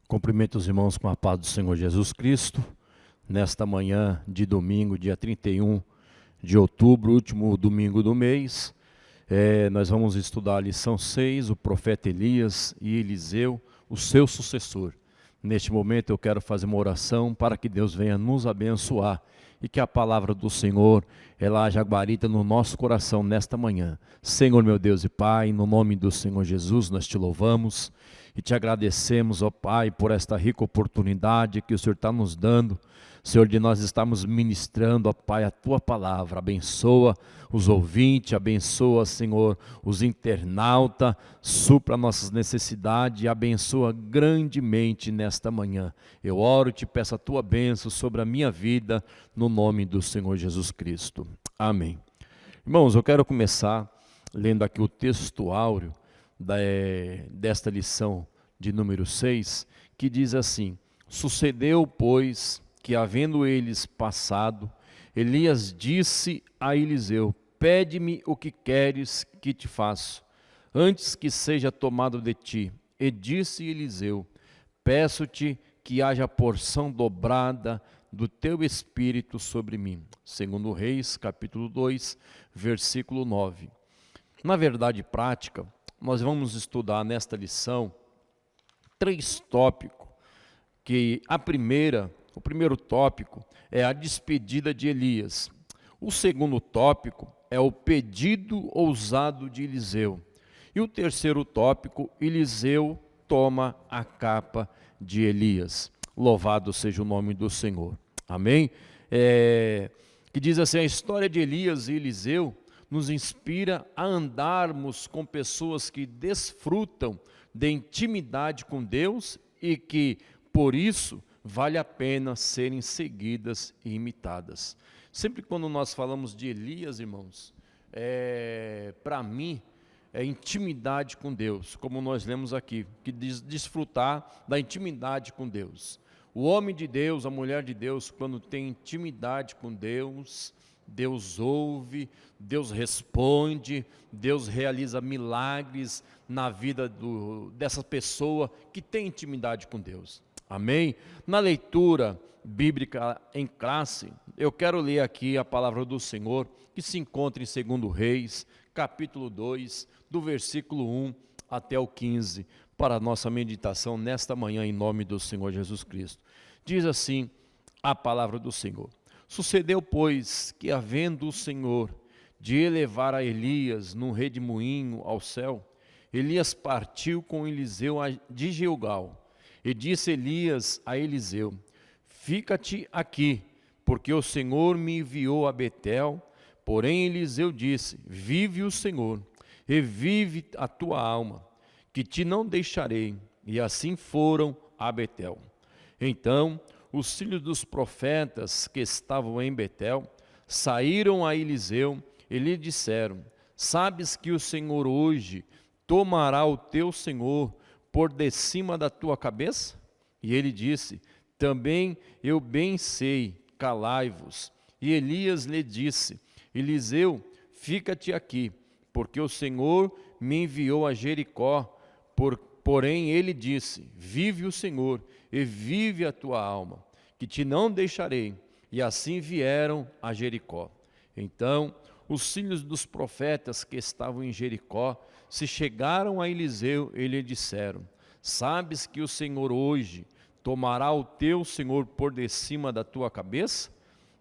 Cumprimento os irmãos com a paz do Senhor Jesus Cristo, nesta manhã de domingo, dia 31 de outubro, último domingo do mês. Nós vamos estudar a lição 6, o profeta Elias e Eliseu, o seu sucessor. Neste momento eu quero fazer uma oração para que Deus venha nos abençoar e que a palavra do Senhor, ela haja guarida no nosso coração nesta manhã. Senhor meu Deus e Pai, no nome do Senhor Jesus, nós te louvamos e te agradecemos, ó Pai, por esta rica oportunidade que o Senhor está nos dando, Senhor, de nós estarmos ministrando, ó Pai, a Tua palavra. Abençoa os ouvintes, abençoa, Senhor, os internautas, supra nossas necessidades e abençoa grandemente nesta manhã. Eu oro e te peço a Tua bênção sobre a minha vida, no nome do Senhor Jesus Cristo. Amém. Irmãos, eu quero começar lendo aqui o texto áureo desta lição de número 6, que diz assim: Sucedeu, pois, que havendo eles passado, Elias disse a Eliseu: Pede-me o que queres que te faço, antes que seja tomado de ti. E disse Eliseu: Peço-te que haja porção dobrada do teu espírito sobre mim. Segundo Reis, capítulo 2, versículo 9. Na verdade prática, nós vamos estudar nesta lição 3 tópicos, que o primeiro tópico é a despedida de Elias. O segundo tópico é o pedido ousado de Eliseu. E o terceiro tópico, Eliseu toma a capa de Elias. Louvado seja o nome do Senhor. Amém? Que diz assim: a história de Elias e Eliseu nos inspira a andarmos com pessoas que desfrutam de intimidade com Deus e que, por isso, vale a pena serem seguidas e imitadas. Sempre quando nós falamos de Elias, irmãos, para mim, é intimidade com Deus, como nós lemos aqui, que diz desfrutar da intimidade com Deus. O homem de Deus, a mulher de Deus, quando tem intimidade com Deus, Deus ouve, Deus responde, Deus realiza milagres na vida dessa pessoa que tem intimidade com Deus. Amém? Na leitura bíblica em classe, eu quero ler aqui a palavra do Senhor, que se encontra em 2 Reis, capítulo 2, do versículo 1 até o 15, para a nossa meditação nesta manhã, em nome do Senhor Jesus Cristo. Diz assim a palavra do Senhor: Sucedeu, pois, que havendo o Senhor de elevar a Elias num redemoinho ao céu, Elias partiu com Eliseu de Gilgal. E disse Elias a Eliseu: Fica-te aqui, porque o Senhor me enviou a Betel. Porém Eliseu disse: Vive o Senhor, e vive a tua alma, que te não deixarei. E assim foram a Betel. Então os filhos dos profetas que estavam em Betel saíram a Eliseu e lhe disseram: Sabes que o Senhor hoje tomará o teu senhor por de cima da tua cabeça? E ele disse: Também eu bem sei, calai-vos. E Elias lhe disse: Eliseu, fica-te aqui, porque o Senhor me enviou a Jericó. Porém ele disse: Vive o Senhor, e vive a tua alma, que te não deixarei. E assim vieram a Jericó. Então os filhos dos profetas que estavam em Jericó se chegaram a Eliseu e lhe disseram: Sabes que o Senhor hoje tomará o teu senhor por de cima da tua cabeça?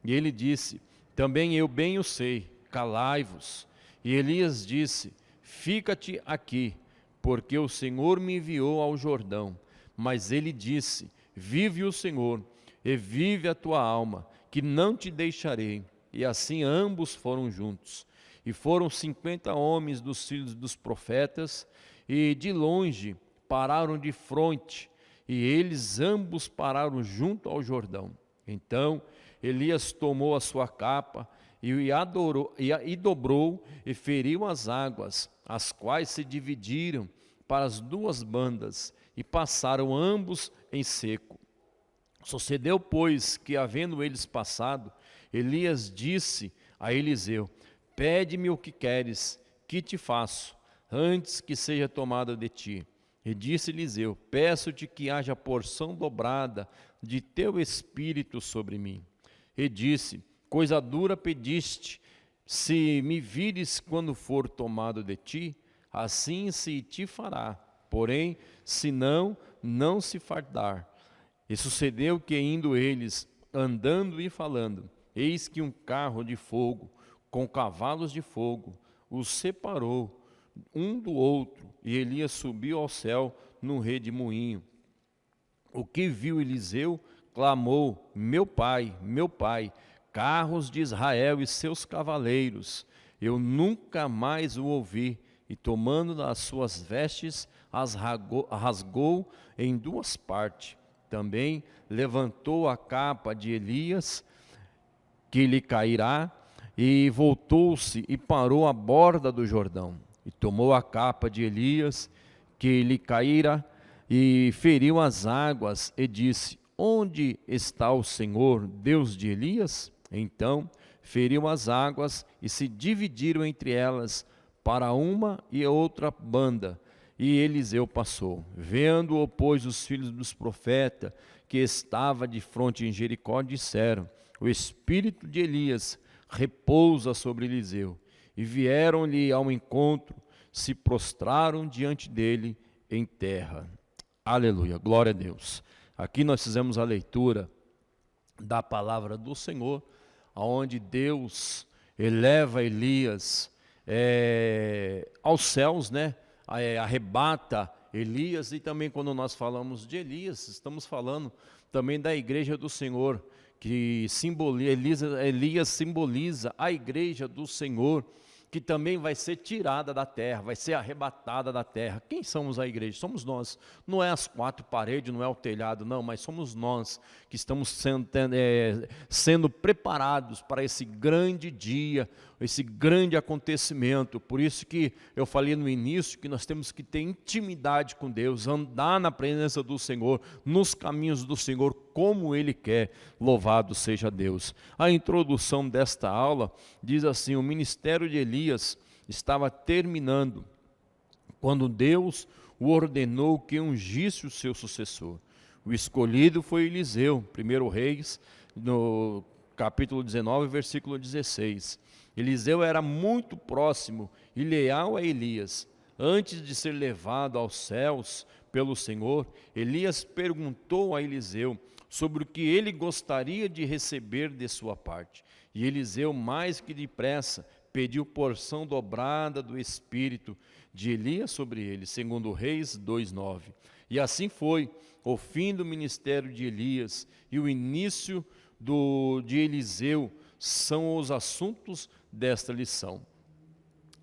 E ele disse: Também eu bem o sei, calai-vos. E Elias disse: Fica-te aqui, porque o Senhor me enviou ao Jordão. Mas ele disse: Vive o Senhor, e vive a tua alma, que não te deixarei. E assim ambos foram juntos. E foram 50 homens dos filhos dos profetas, e de longe pararam de fronte, e eles ambos pararam junto ao Jordão. Então Elias tomou a sua capa e dobrou e feriu as águas, as quais se dividiram para as 2 bandas, e passaram ambos em seco. Sucedeu, pois, que havendo eles passado, Elias disse a Eliseu: Pede-me o que queres que te faço, antes que seja tomado de ti. E disse Eliseu: peço-te que haja porção dobrada de teu espírito sobre mim. E disse: coisa dura pediste, se me vires quando for tomado de ti, assim se te fará. Porém, se não, não se fardar. E sucedeu que, indo eles, andando e falando, eis que um carro de fogo, com cavalos de fogo, os separou um do outro, e Elias subiu ao céu num redemoinho. O que viu Eliseu, clamou: meu pai, carros de Israel e seus cavaleiros. Eu nunca mais o ouvi. E tomando das suas vestes, as rasgou em duas partes. Também levantou a capa de Elias, que lhe cairá, e voltou-se e parou à borda do Jordão. E tomou a capa de Elias, que lhe caíra, e feriu as águas, e disse: onde está o Senhor, Deus de Elias? Então feriu as águas, e se dividiram entre elas, para uma e outra banda. E Eliseu passou. Vendo-o, pois, os filhos dos profetas, que estava de fronte em Jericó, disseram: o espírito de Elias repousa sobre Eliseu. E vieram-lhe ao encontro, se prostraram diante dele em terra. Aleluia, glória a Deus. Aqui nós fizemos a leitura da palavra do Senhor, onde Deus eleva Elias aos céus, né? Arrebata Elias. E também quando nós falamos de Elias, estamos falando também da igreja do Senhor, que Elias simboliza a igreja do Senhor, que também vai ser tirada da terra, vai ser arrebatada da terra. Quem somos a igreja? Somos nós. Não é as quatro paredes, não é o telhado, não, mas somos nós que estamos sendo preparados para esse grande dia, esse grande acontecimento. Por isso que eu falei no início que nós temos que ter intimidade com Deus, andar na presença do Senhor, nos caminhos do Senhor, como Ele quer. Louvado seja Deus. A introdução desta aula diz assim: o ministério de Elias estava terminando quando Deus o ordenou que ungisse o seu sucessor. O escolhido foi Eliseu, 1 Reis, no capítulo 19, versículo 16. Eliseu era muito próximo e leal a Elias. Antes de ser levado aos céus pelo Senhor, Elias perguntou a Eliseu sobre o que ele gostaria de receber de sua parte. E Eliseu, mais que depressa, pediu porção dobrada do Espírito de Elias sobre ele, segundo Reis 2:9. E assim foi o fim do ministério de Elias e o início de Eliseu são os assuntos desta lição.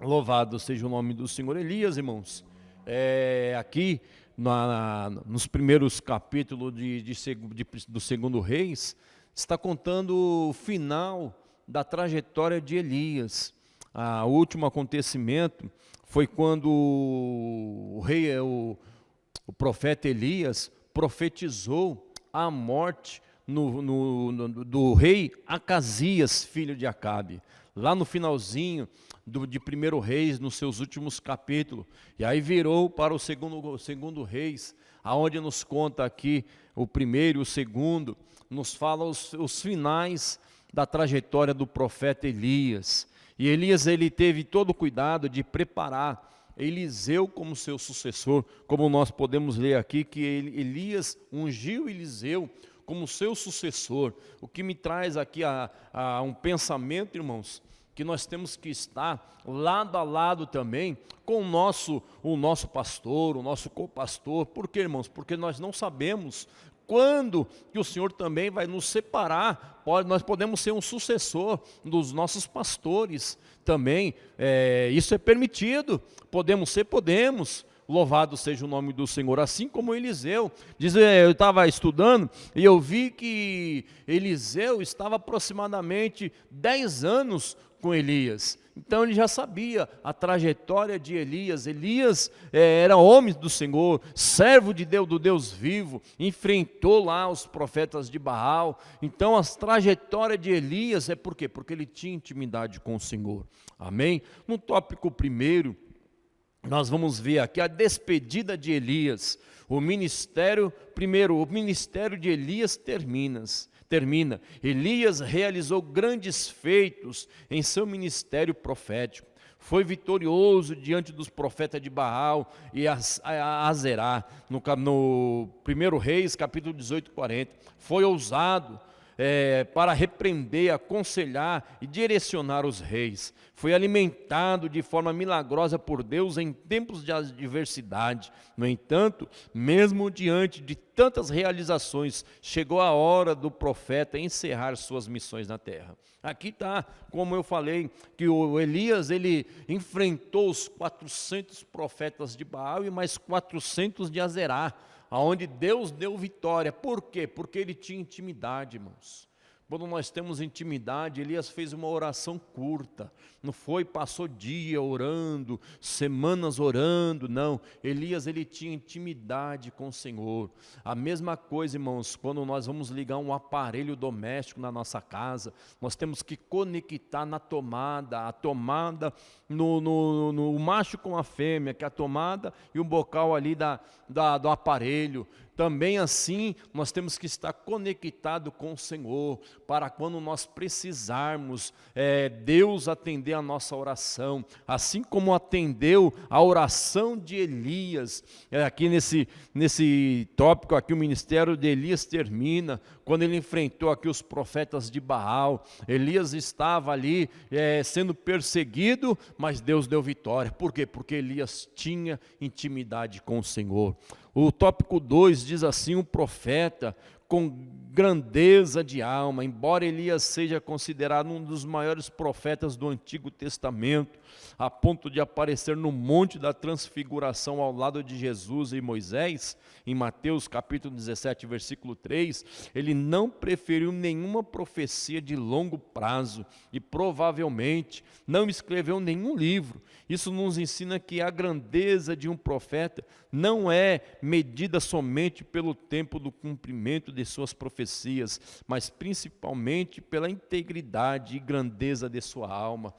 Louvado seja o nome do Senhor. Elias, irmãos, aqui nos primeiros capítulos do segundo Reis, está contando o final da trajetória de Elias. O último acontecimento foi quando o profeta Elias profetizou a morte do rei Acasias, filho de Acabe, lá no finalzinho de 1 Reis, nos seus últimos capítulos. E aí virou para o segundo Reis, aonde nos conta aqui o primeiro e o segundo, nos fala os finais da trajetória do profeta Elias. E Elias, ele teve todo o cuidado de preparar Eliseu como seu sucessor, como nós podemos ler aqui, que Elias ungiu Eliseu como seu sucessor. O que me traz aqui a um pensamento, irmãos, que nós temos que estar lado a lado também com o nosso pastor, o nosso co-pastor. Por quê, irmãos? Porque nós não sabemos quando que o Senhor também vai nos separar. Nós podemos ser um sucessor dos nossos pastores também, isso é permitido. Podemos. Louvado seja o nome do Senhor. Assim como Eliseu, eu estava estudando e eu vi que Eliseu estava aproximadamente 10 anos com Elias. Então ele já sabia a trajetória de Elias. Elias era homem do Senhor, servo de Deus, do Deus vivo, enfrentou lá os profetas de Baal. Então a trajetória de Elias é por quê? Porque ele tinha intimidade com o Senhor. Amém? No tópico primeiro, nós vamos ver aqui a despedida de Elias. O ministério de Elias termina. Elias realizou grandes feitos em seu ministério profético. Foi vitorioso diante dos profetas de Baal e Azerá, no 1 Reis, capítulo 18, 40. Foi ousado para repreender, aconselhar e direcionar os reis. Foi alimentado de forma milagrosa por Deus em tempos de adversidade. No entanto, mesmo diante de tantas realizações, chegou a hora do profeta encerrar suas missões na terra. Aqui está, como eu falei, que o Elias, ele enfrentou os 400 profetas de Baal e mais 400 de Azerá, aonde Deus deu vitória. Por quê? Porque ele tinha intimidade, irmãos. Quando nós temos intimidade, Elias fez uma oração curta, não foi, passou dia orando, semanas orando, não. Elias, ele tinha intimidade com o Senhor. A mesma coisa, irmãos, quando nós vamos ligar um aparelho doméstico na nossa casa, nós temos que conectar na tomada, a tomada no macho com a fêmea, que é a tomada e o bocal ali do aparelho. Também assim, nós temos que estar conectado com o Senhor, para quando nós precisarmos, Deus atender a nossa oração, assim como atendeu a oração de Elias. Aqui nesse tópico, aqui o ministério de Elias termina, quando ele enfrentou aqui os profetas de Baal. Elias estava ali sendo perseguido, mas Deus deu vitória. Por quê? Porque Elias tinha intimidade com o Senhor. O tópico 2 diz assim: um profeta com grandeza de alma. Embora Elias seja considerado um dos maiores profetas do Antigo Testamento, a ponto de aparecer no Monte da Transfiguração ao lado de Jesus e Moisés, em Mateus capítulo 17, versículo 3, ele não preferiu nenhuma profecia de longo prazo e provavelmente não escreveu nenhum livro. Isso nos ensina que a grandeza de um profeta não é medida somente pelo tempo do cumprimento de suas profecias, mas principalmente pela integridade e grandeza de sua alma.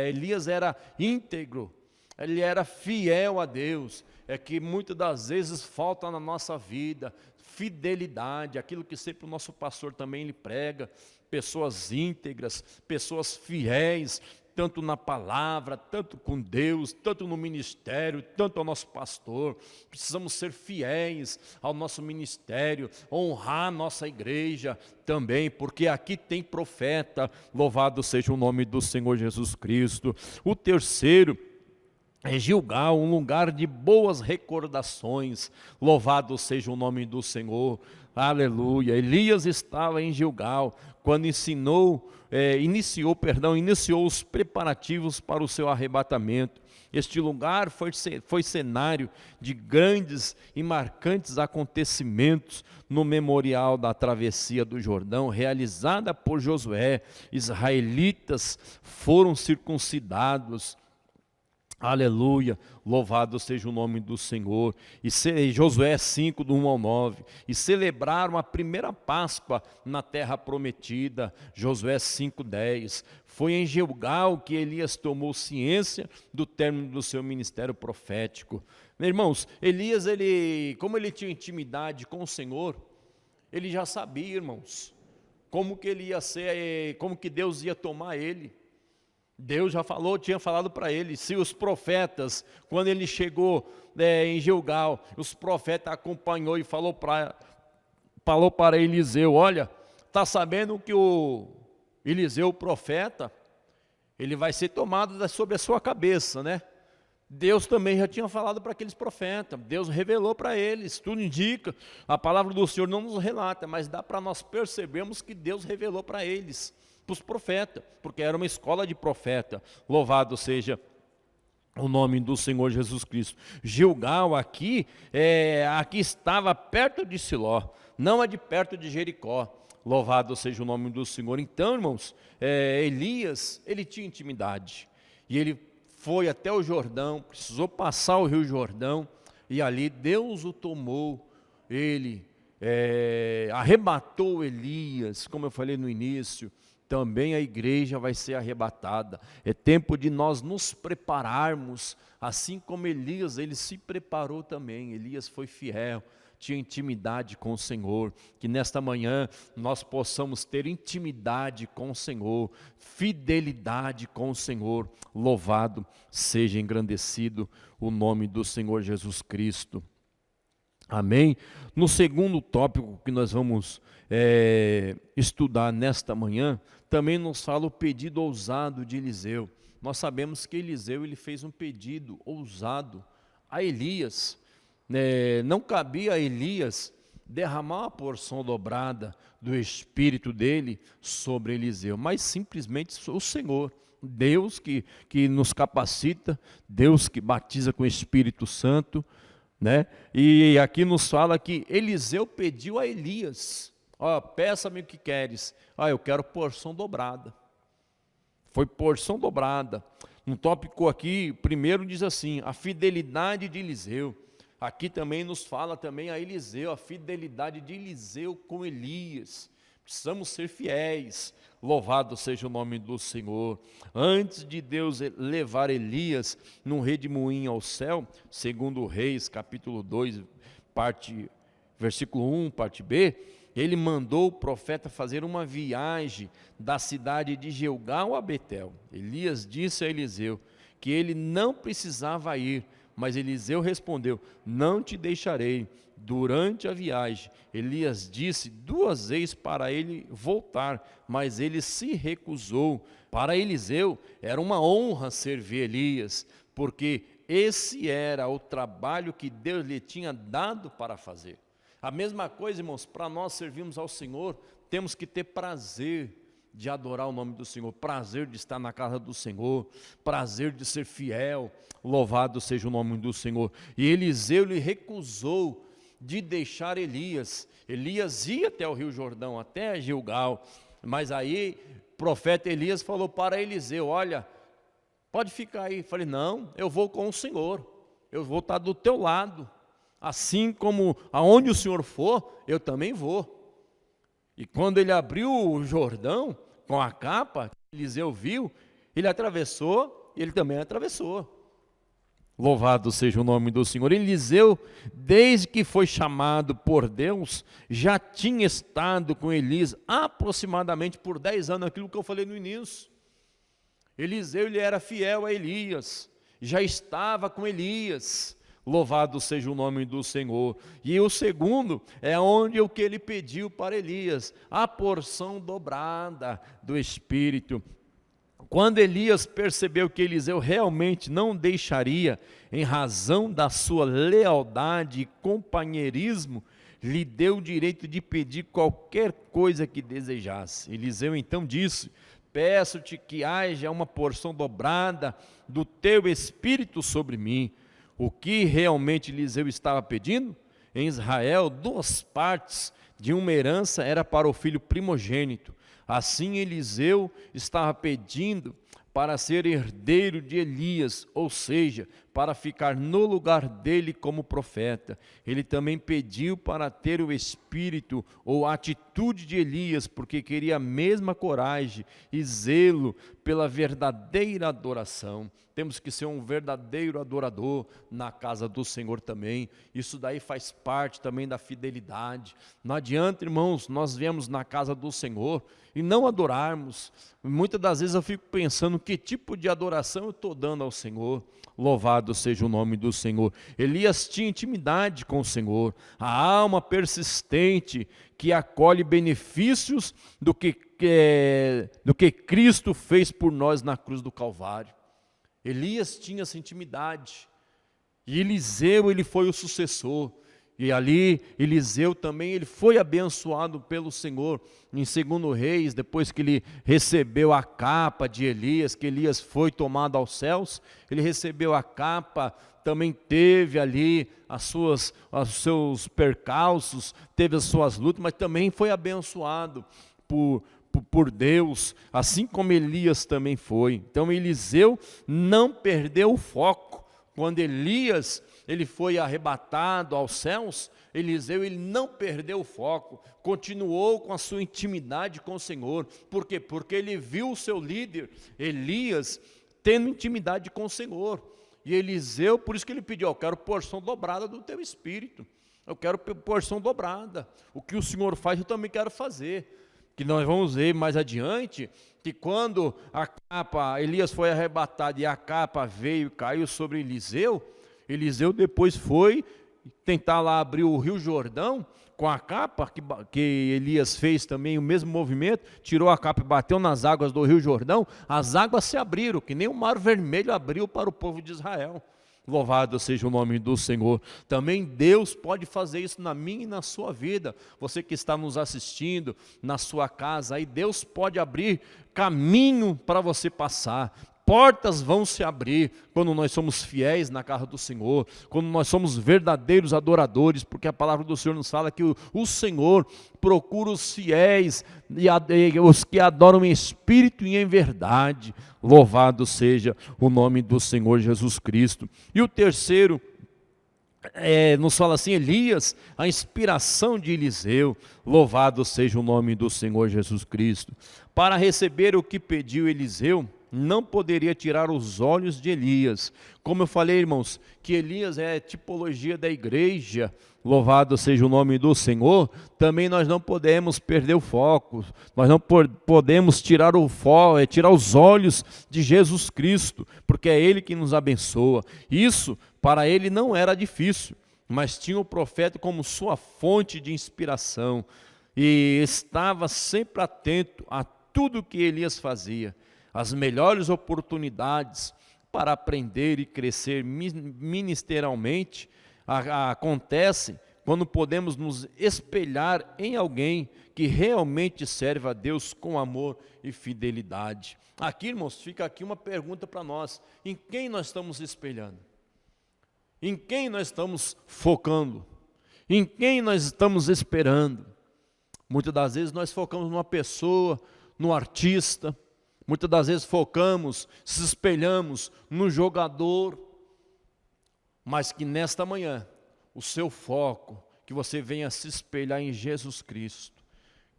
Elias era íntegro, ele era fiel a Deus. É que muitas das vezes falta na nossa vida fidelidade, aquilo que sempre o nosso pastor também lhe prega, pessoas íntegras, pessoas fiéis, tanto na palavra, tanto com Deus, tanto no ministério, tanto ao nosso pastor. Precisamos ser fiéis ao nosso ministério, honrar a nossa igreja também, porque aqui tem profeta. Louvado seja o nome do Senhor Jesus Cristo. O terceiro é Gilgal, um lugar de boas recordações. Louvado seja o nome do Senhor. Aleluia. Elias estava em Gilgal quando iniciou os preparativos para o seu arrebatamento. Este lugar foi cenário de grandes e marcantes acontecimentos no memorial da travessia do Jordão, realizada por Josué. Israelitas foram circuncidados. Aleluia, louvado seja o nome do Senhor. E Josué 5, do 1 ao 9. E celebraram a primeira Páscoa na terra prometida. Josué 5, 10. Foi em Gilgal que Elias tomou ciência do término do seu ministério profético. Meus irmãos, Elias, como ele tinha intimidade com o Senhor, ele já sabia, irmãos, como que ele ia ser, como que Deus ia tomar ele. Deus já tinha falado para ele. Se os profetas, quando ele chegou em Gilgal, os profetas acompanhou e falou para Eliseu: olha, está sabendo que o Eliseu, o profeta, ele vai ser tomado sobre a sua cabeça, né? Deus também já tinha falado para aqueles profetas, Deus revelou para eles, tudo indica, a palavra do Senhor não nos relata, mas dá para nós percebermos que Deus revelou para eles, para os profetas, porque era uma escola de profeta. Louvado seja o nome do Senhor Jesus Cristo. Gilgal aqui estava perto de Siló, não é de perto de Jericó. Louvado seja o nome do Senhor. Então, irmãos, Elias, ele tinha intimidade, e ele foi até o Jordão, precisou passar o rio Jordão, e ali Deus o tomou, ele arrebatou Elias, como eu falei no início, também a igreja vai ser arrebatada. É tempo de nós nos prepararmos, assim como Elias, ele se preparou também. Elias foi fiel, tinha intimidade com o Senhor. Que nesta manhã nós possamos ter intimidade com o Senhor, fidelidade com o Senhor. Louvado seja, engrandecido o nome do Senhor Jesus Cristo. Amém? No segundo tópico que nós vamos estudar nesta manhã, também nos fala o pedido ousado de Eliseu. Nós sabemos que Eliseu ele fez um pedido ousado a Elias. Não cabia a Elias derramar a porção dobrada do Espírito dele sobre Eliseu, mas simplesmente o Senhor, Deus que nos capacita, Deus que batiza com o Espírito Santo, né? E aqui nos fala que Eliseu pediu a Elias, peça-me o que queres. Eu quero porção dobrada. Foi porção dobrada. No tópico aqui, primeiro diz assim, a fidelidade de Eliseu. Aqui também nos fala também a Eliseu, a fidelidade de Eliseu com Elias. Precisamos ser fiéis. Louvado seja o nome do Senhor. Antes de Deus levar Elias num redemoinho ao céu, segundo Reis, capítulo 2, versículo 1, parte B, ele mandou o profeta fazer uma viagem da cidade de Gilgal a Betel. Elias disse a Eliseu que ele não precisava ir, mas Eliseu respondeu, não te deixarei. Durante a viagem, Elias disse 2 vezes para ele voltar, mas ele se recusou. Para Eliseu era uma honra servir Elias, porque esse era o trabalho que Deus lhe tinha dado para fazer. A mesma coisa, irmãos, para nós servirmos ao Senhor, temos que ter prazer de adorar o nome do Senhor, prazer de estar na casa do Senhor, prazer de ser fiel. Louvado seja o nome do Senhor. E Eliseu lhe recusou de deixar Elias. Elias ia até o Rio Jordão, até Gilgal, mas aí o profeta Elias falou para Eliseu, olha, pode ficar aí. Falei, não, eu vou com o Senhor, eu vou estar do teu lado, assim como aonde o Senhor for, eu também vou. E quando ele abriu o Jordão, com a capa, Eliseu viu, ele atravessou, e ele também atravessou. Louvado seja o nome do Senhor. Eliseu, desde que foi chamado por Deus, já tinha estado com Elias aproximadamente por 10 anos, aquilo que eu falei no início. Eliseu, ele era fiel a Elias, já estava com Elias. Louvado seja o nome do Senhor. E o segundo é onde o que ele pediu para Elias, a porção dobrada do Espírito. Quando Elias percebeu que Eliseu realmente não deixaria, em razão da sua lealdade e companheirismo, lhe deu o direito de pedir qualquer coisa que desejasse. Eliseu então disse, peço-te que haja uma porção dobrada do teu Espírito sobre mim. O que realmente Eliseu estava pedindo? Em Israel, 2 partes de uma herança era para o filho primogênito. Assim Eliseu estava pedindo para ser herdeiro de Elias, ou seja, para ficar no lugar dele como profeta. Ele também pediu para ter o espírito ou a atitude de Elias, porque queria a mesma coragem e zelo pela verdadeira adoração. Temos que ser um verdadeiro adorador na casa do Senhor também. Isso daí faz parte também da fidelidade. Não adianta, irmãos, nós viemos na casa do Senhor e não adorarmos. Muitas das vezes eu fico pensando que tipo de adoração eu estou dando ao Senhor. Louvado seja o nome do Senhor. Elias tinha intimidade com o Senhor, a alma persistente que acolhe benefícios do que Cristo fez por nós na cruz do Calvário. Elias tinha essa intimidade, e Eliseu ele foi o sucessor, e ali Eliseu também ele foi abençoado pelo Senhor. Em 2 Reis, depois que ele recebeu a capa de Elias, que Elias foi tomado aos céus, ele recebeu a capa, também teve ali os seus percalços, teve as suas lutas, mas também foi abençoado por Deus, assim como Elias também foi. Então Eliseu não perdeu o foco. Quando Elias ele foi arrebatado aos céus, Eliseu ele não perdeu o foco, continuou com a sua intimidade com o Senhor. Por quê? Porque ele viu o seu líder, Elias, tendo intimidade com o Senhor. E Eliseu, por isso que ele pediu: eu quero porção dobrada do teu espírito, eu quero porção dobrada, o que o Senhor faz eu também quero fazer. Que nós vamos ver mais adiante, que quando a capa, Elias foi arrebatado e a capa veio e caiu sobre Eliseu, Eliseu depois foi tentar lá abrir o Rio Jordão com a capa, que Elias fez também o mesmo movimento, tirou a capa e bateu nas águas do Rio Jordão, as águas se abriram, que nem o Mar Vermelho abriu para o povo de Israel. Louvado seja o nome do Senhor. Também Deus pode fazer isso na minha e na sua vida. Você que está nos assistindo na sua casa, aí Deus pode abrir caminho para você passar. Portas vão se abrir quando nós somos fiéis na casa do Senhor, quando nós somos verdadeiros adoradores, porque a palavra do Senhor nos fala que o Senhor procura os fiéis e os que adoram em espírito e em verdade. Louvado seja o nome do Senhor Jesus Cristo. E o terceiro, nos fala assim, Elias, a inspiração de Eliseu. Louvado seja o nome do Senhor Jesus Cristo. Para receber o que pediu Eliseu, não poderia tirar os olhos de Elias. Como eu falei, irmãos, que Elias é tipologia da igreja, louvado seja o nome do Senhor. Também nós não podemos perder o foco, nós não podemos tirar o foco, tirar os olhos de Jesus Cristo, porque é Ele que nos abençoa. Isso para ele não era difícil, mas tinha o profeta como sua fonte de inspiração, e estava sempre atento a tudo que Elias fazia. As melhores oportunidades para aprender e crescer ministerialmente acontecem quando podemos nos espelhar em alguém que realmente serve a Deus com amor e fidelidade. Aqui, irmãos, fica aqui uma pergunta para nós: em quem nós estamos espelhando? Em quem nós estamos focando? Em quem nós estamos esperando? Muitas das vezes nós focamos numa pessoa, no artista. Muitas das vezes focamos, se espelhamos no jogador, mas que nesta manhã, o seu foco, que você venha se espelhar em Jesus Cristo,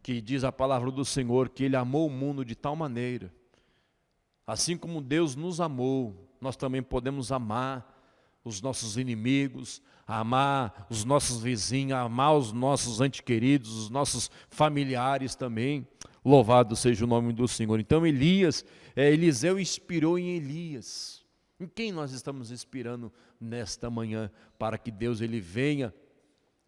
que diz a palavra do Senhor, que Ele amou o mundo de tal maneira, assim como Deus nos amou, nós também podemos amar os nossos inimigos, amar os nossos vizinhos, amar os nossos entes queridos, os nossos familiares também. Louvado seja o nome do Senhor. Então Eliseu inspirou em Elias. Em quem nós estamos inspirando nesta manhã, para que Deus ele venha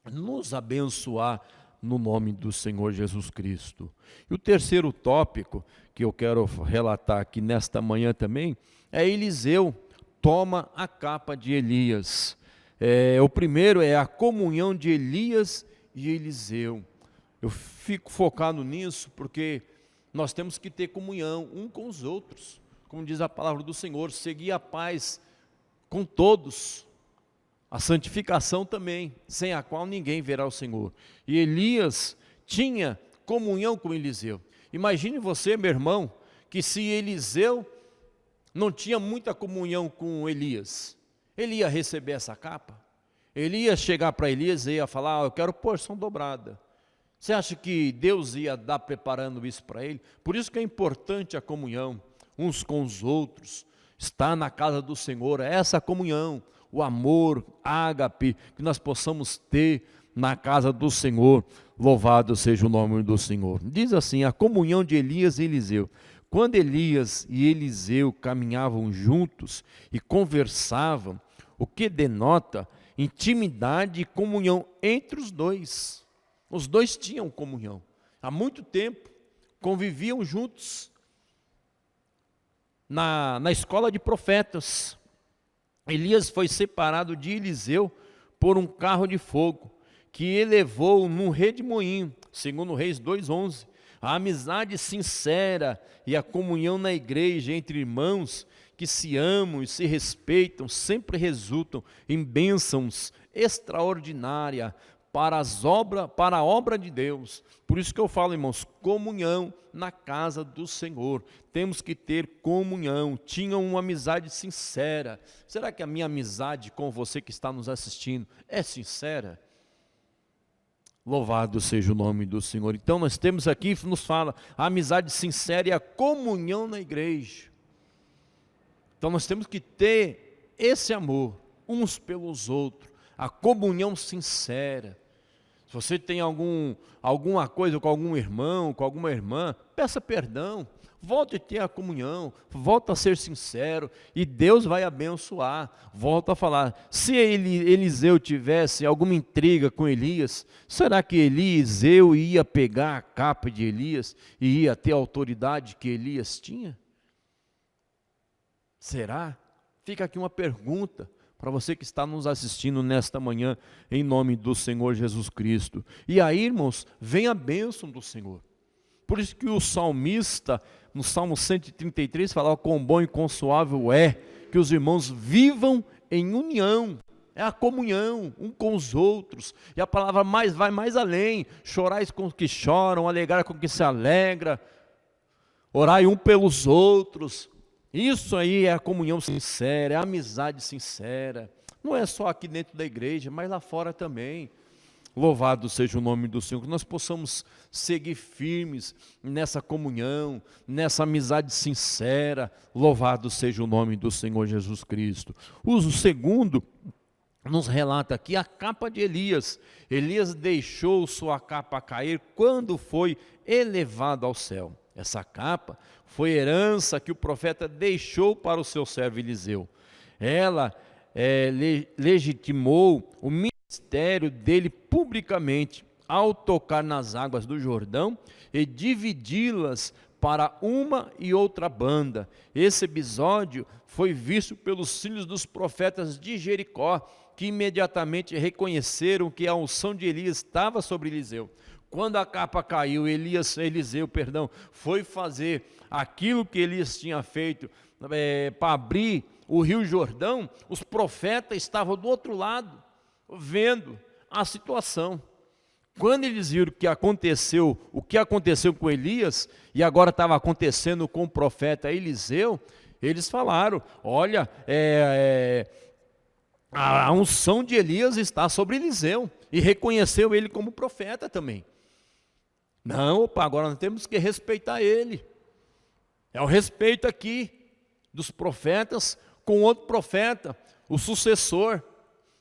nos abençoar no nome do Senhor Jesus Cristo. E o terceiro tópico que eu quero relatar aqui nesta manhã também, é Eliseu toma a capa de Elias. O primeiro é a comunhão de Elias e Eliseu. Eu fico focado nisso porque nós temos que ter comunhão um com os outros. Como diz a palavra do Senhor, seguir a paz com todos, a santificação também, sem a qual ninguém verá o Senhor. E Elias tinha comunhão com Eliseu. Imagine você, meu irmão, que se Eliseu não tinha muita comunhão com Elias, ele ia receber essa capa? Ele ia chegar para Elias e ia falar: eu quero porção dobrada. Você acha que Deus ia dar preparando isso para ele? Por isso que é importante a comunhão uns com os outros, estar na casa do Senhor, essa comunhão, o amor, ágape, que nós possamos ter na casa do Senhor. Louvado seja o nome do Senhor. Diz assim, a comunhão de Elias e Eliseu. Quando Elias e Eliseu caminhavam juntos e conversavam, o que denota intimidade e comunhão entre os dois. Os dois tinham comunhão. Há muito tempo conviviam juntos na escola de profetas. Elias foi separado de Eliseu por um carro de fogo que elevou num redemoinho, segundo Reis 2:11. A amizade sincera e a comunhão na igreja entre irmãos que se amam e se respeitam sempre resultam em bênçãos extraordinárias para a obra de Deus. Por isso que eu falo, irmãos, comunhão na casa do Senhor. Temos que ter comunhão. Tinham uma amizade sincera. Será que a minha amizade com você que está nos assistindo é sincera? Louvado seja o nome do Senhor. Então nós temos aqui, nos fala, a amizade sincera e a comunhão na igreja. Então nós temos que ter esse amor uns pelos outros, a comunhão sincera. Se você tem alguma coisa com algum irmão, com alguma irmã, peça perdão, volte a ter a comunhão, volta a ser sincero e Deus vai abençoar. Volta a falar, se Eliseu tivesse alguma intriga com Elias, será que Eliseu ia pegar a capa de Elias e ia ter a autoridade que Elias tinha? Será? Fica aqui uma pergunta para você que está nos assistindo nesta manhã, em nome do Senhor Jesus Cristo. E aí, irmãos, vem a bênção do Senhor. Por isso que o salmista, no Salmo 133, fala: quão bom e quão suave é que os irmãos vivam em união. É a comunhão, um com os outros. E a palavra vai mais além. Chorais com os que choram, alegrar com os que se alegra. Orai um pelos outros. Isso aí é a comunhão sincera, é a amizade sincera. Não é só aqui dentro da igreja, mas lá fora também. Louvado seja o nome do Senhor, que nós possamos seguir firmes nessa comunhão, nessa amizade sincera. Louvado seja o nome do Senhor Jesus Cristo. O segundo nos relata aqui a capa de Elias. Elias deixou sua capa cair quando foi elevado ao céu. Essa capa foi herança que o profeta deixou para o seu servo Eliseu. Ela legitimou o ministério dele publicamente ao tocar nas águas do Jordão e dividi-las para uma e outra banda. Esse episódio foi visto pelos filhos dos profetas de Jericó, que imediatamente reconheceram que a unção de Elias estava sobre Eliseu. Quando a capa caiu, Eliseu foi fazer aquilo que Elias tinha feito para abrir o rio Jordão. Os profetas estavam do outro lado, vendo a situação. Quando eles viram o que aconteceu com Elias, e agora estava acontecendo com o profeta Eliseu, eles falaram: olha, a unção de Elias está sobre Eliseu, e reconheceu ele como profeta também. Não, agora nós temos que respeitar ele. É o respeito aqui dos profetas com outro profeta, o sucessor.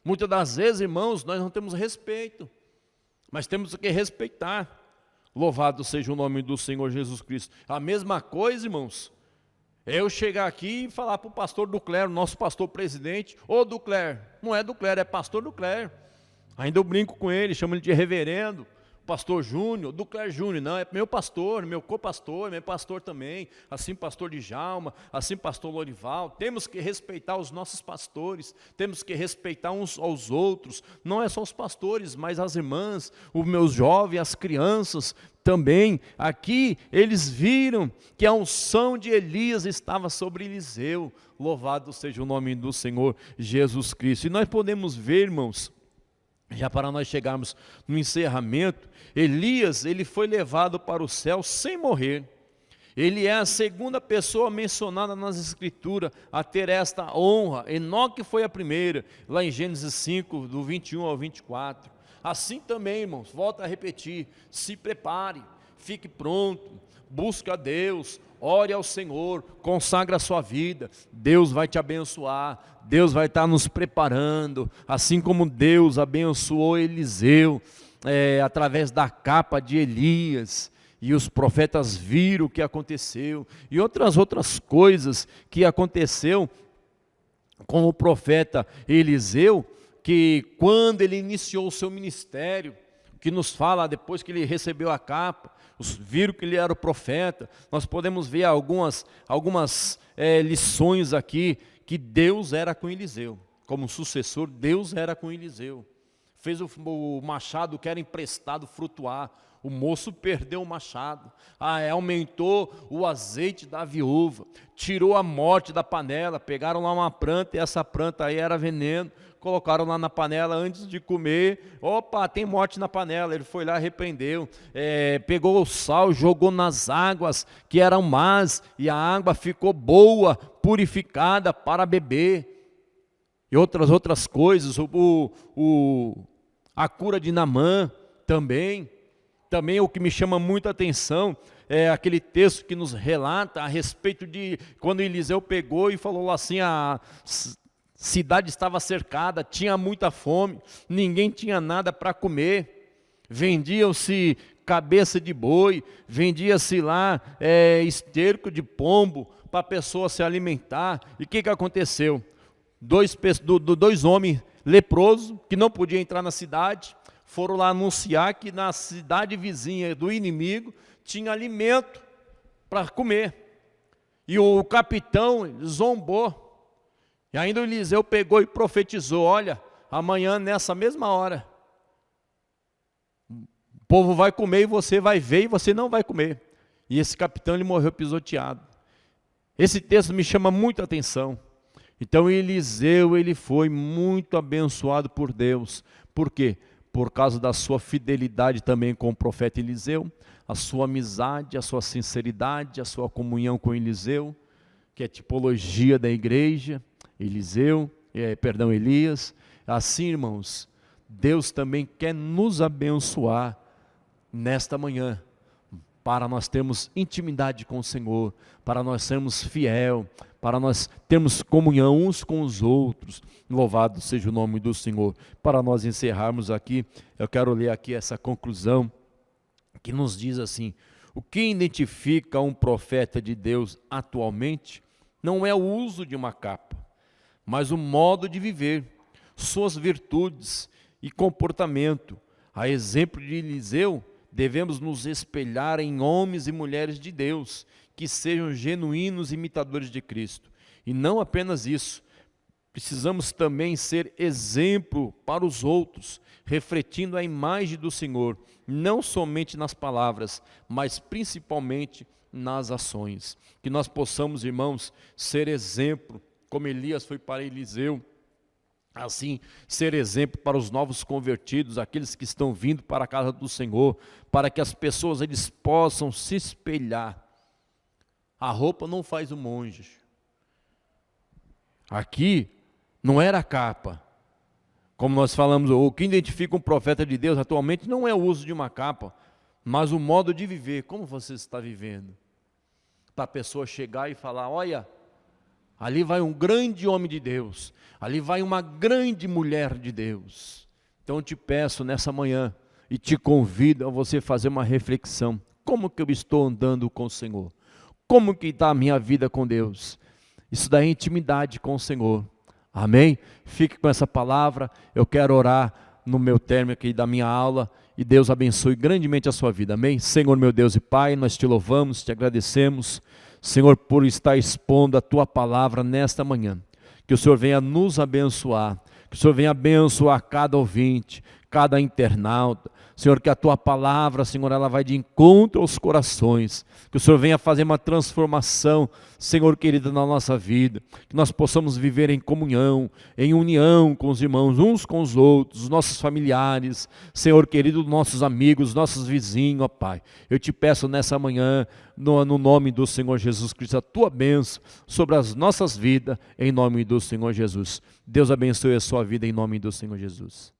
Muitas das vezes, irmãos, nós não temos respeito, mas temos que respeitar. Louvado seja o nome do Senhor Jesus Cristo. A mesma coisa, irmãos, é eu chegar aqui e falar para o pastor Ducler, nosso pastor presidente: ô Ducler, não é Ducler, é pastor Ducler. Ainda eu brinco com ele, chamo ele de reverendo. Pastor Júnior, Ducler Júnior, não, é meu pastor, meu co-pastor, meu pastor também, assim pastor Djalma, assim pastor Lorival. Temos que respeitar os nossos pastores, temos que respeitar uns aos outros, não é só os pastores, mas as irmãs, os meus jovens, as crianças também. Aqui eles viram que a unção de Elias estava sobre Eliseu. Louvado seja o nome do Senhor Jesus Cristo. E nós podemos ver, irmãos, já para nós chegarmos no encerramento, Elias, ele foi levado para o céu sem morrer. Ele é a segunda pessoa mencionada nas Escrituras a ter esta honra. Enoque foi a primeira, lá em Gênesis 5, do 21 ao 24. Assim também, irmãos, volto a repetir, se prepare, fique pronto, busque a Deus, ore ao Senhor, consagra a sua vida, Deus vai te abençoar, Deus vai estar nos preparando, assim como Deus abençoou Eliseu, através da capa de Elias, e os profetas viram o que aconteceu, e outras coisas que aconteceu com o profeta Eliseu, que quando ele iniciou o seu ministério, que nos fala depois que ele recebeu a capa, viram que ele era o profeta. Nós podemos ver algumas lições aqui, que Deus era com Eliseu, como sucessor, Deus era com Eliseu. fez o machado que era emprestado flutuar. O moço perdeu o machado, aumentou o azeite da viúva, tirou a morte da panela, pegaram lá uma planta, e essa planta aí era veneno, colocaram lá na panela antes de comer, opa, tem morte na panela, ele foi lá, repreendeu, pegou o sal, jogou nas águas que eram más, e a água ficou boa, purificada para beber, e outras coisas, a cura de Naamã também o que me chama muita atenção é aquele texto que nos relata a respeito de quando Eliseu pegou e falou assim, a cidade estava cercada, tinha muita fome, ninguém tinha nada para comer, vendiam-se cabeça de boi, vendia-se lá esterco de pombo para a pessoa se alimentar, e o que aconteceu? Dois homens leprosos que não podiam entrar na cidade, foram lá anunciar que na cidade vizinha do inimigo tinha alimento para comer. E o capitão zombou. E ainda o Eliseu pegou e profetizou, olha, amanhã nessa mesma hora, o povo vai comer e você vai ver e você não vai comer. E esse capitão ele morreu pisoteado. Esse texto me chama muita atenção. Então Eliseu ele foi muito abençoado por Deus. Por quê? Por causa da sua fidelidade também com o profeta Eliseu, a sua amizade, a sua sinceridade, a sua comunhão com Eliseu, que é tipologia da igreja, Elias. Assim, irmãos, Deus também quer nos abençoar nesta manhã, para nós termos intimidade com o Senhor, para nós sermos fiel, para nós termos comunhão uns com os outros. Louvado seja o nome do Senhor. Para nós encerrarmos aqui, eu quero ler aqui essa conclusão, que nos diz assim: o que identifica um profeta de Deus atualmente não é o uso de uma capa, mas o modo de viver, suas virtudes e comportamento. A exemplo de Eliseu, devemos nos espelhar em homens e mulheres de Deus, que sejam genuínos imitadores de Cristo. E não apenas isso, precisamos também ser exemplo para os outros, refletindo a imagem do Senhor, não somente nas palavras, mas principalmente nas ações. Que nós possamos, irmãos, ser exemplo, como Elias foi para Eliseu, assim, ser exemplo para os novos convertidos, aqueles que estão vindo para a casa do Senhor, para que as pessoas eles possam se espelhar. A roupa não faz o monge. Aqui não era a capa. Como nós falamos, o que identifica um profeta de Deus atualmente não é o uso de uma capa, mas o modo de viver. Como você está vivendo? Para a pessoa chegar e falar, olha, ali vai um grande homem de Deus, ali vai uma grande mulher de Deus. Então eu te peço nessa manhã e te convido a você fazer uma reflexão. Como que eu estou andando com o Senhor? Como que está a minha vida com Deus? Isso dá intimidade com o Senhor. Amém? Fique com essa palavra. Eu quero orar no meu término aqui da minha aula. E Deus abençoe grandemente a sua vida. Amém? Senhor meu Deus e Pai, nós te louvamos, te agradecemos, Senhor, por estar expondo a tua palavra nesta manhã. Que o Senhor venha nos abençoar. Que o Senhor venha abençoar cada ouvinte, cada internauta. Senhor, que a tua palavra, Senhor, ela vai de encontro aos corações. Que o Senhor venha fazer uma transformação, Senhor querido, na nossa vida. Que nós possamos viver em comunhão, em união com os irmãos, uns com os outros, os nossos familiares, Senhor querido, nossos amigos, nossos vizinhos, ó Pai. Eu te peço nessa manhã, no nome do Senhor Jesus Cristo, a tua bênção sobre as nossas vidas, em nome do Senhor Jesus. Deus abençoe a sua vida em nome do Senhor Jesus.